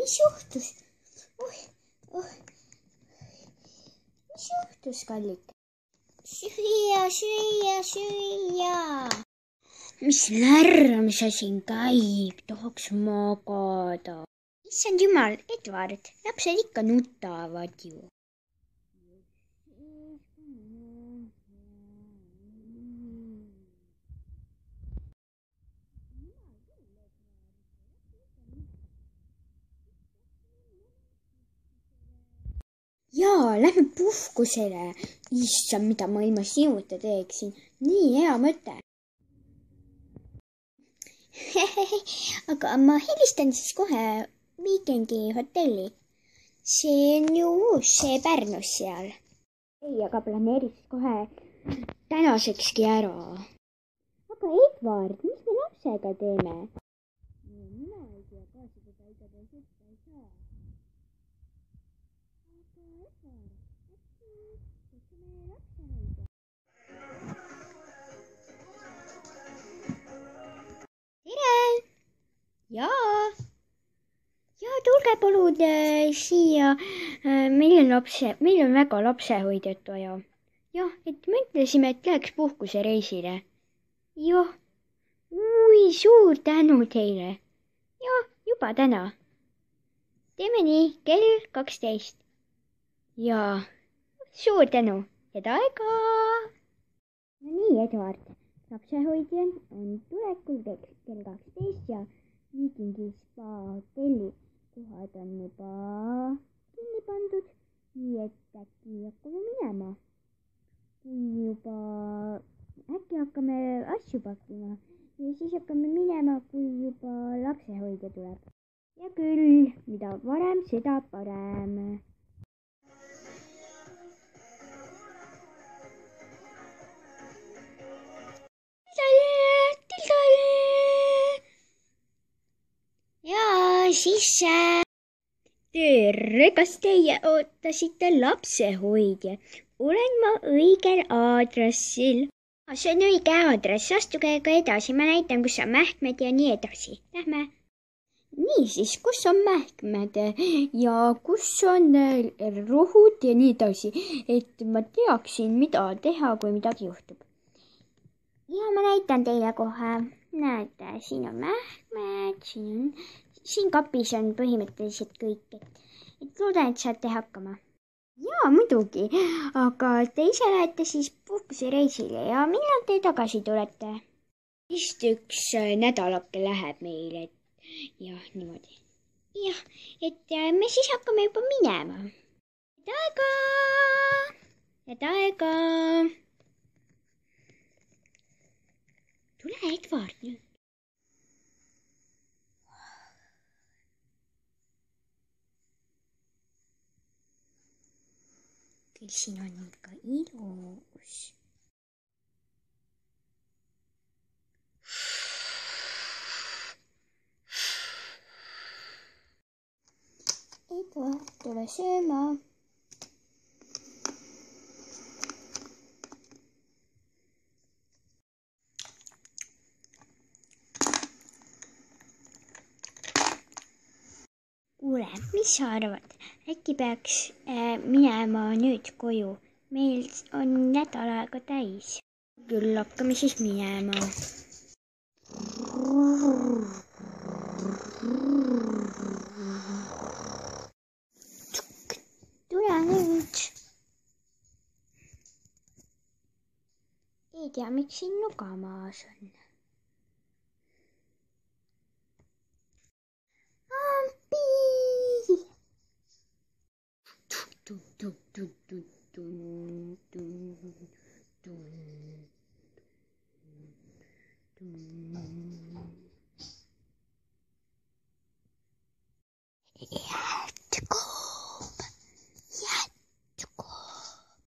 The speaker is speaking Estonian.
mis juhtus? Mis juhtus, kallid? Süüa. Mis lärm see siin käib? Tahaks magada. Issand jumal, Edward, lapsed ikka nutavad ju. Jaa, lähme puhkusele. Issand, mida ma ilma sinuta teeksin. Nii hea mõte. Aga ma helistan siis kohe Weekendi hotelli. See on ju uus, see Pärnus seal. Ei, aga planeerid kohe tänasekski ära. Aga Edward, mis me lapsega teeme? Mina ei tea ka seda igatahes üldse ei saa. Tere! Jaa, tulge palun siia. Meil on väga lapsehoidjat vaja. Jah, et mõtlesime, et läheks puhkusereisile. Jah, suur tänu teile. Jah, juba täna. Teeme nii, kell 12. Jaa, suur tänu. Head aega! No nii, Edward, lapsehoidja on tulekul kell 12 ja Viikingi spa hotelli kohad on juba kinni pandud, nii et äkki hakkame minema. Äkki hakkame asju pakkima ja siis hakkame minema, kui juba lapsehoidja tuleb. Ja küll, mida varem, seda parem. Jaa, sisse. Tere, kas teie ootasite lapsehoidja? Olen ma õigel aadressil? See on õige aadress, astuge ka edasi, ma näitan, kus on mähkmed ja nii edasi. Lähme. Niisiis, kus on mähkmed ja kus on rohud ja nii edasi, et ma teaksin, mida teha, kui midagi juhtub. Ja ma näitan teile kohe. Näete, siin on mähkmed, siin kapis on põhimõtteliselt kõik, et loodan, et saate hakkama. Jaa, muidugi, aga te ise lähete siis puhkusereisile ja millal te tagasi tulete? Vist üks nädalake läheb meile, jah, niimoodi. Jah, et me siis hakkame juba minema. Head aega! Tule, Edward, nüüd. Küll siin on ikka ilus. Edward, tule sööma. Kuule, mis sa arvad? Äkki peaks minema nüüd koju? Meil on nädal aega täis. Küll hakkame siis minema. Tule nüüd. Ei tea, miks siin nugamas on. Ampi!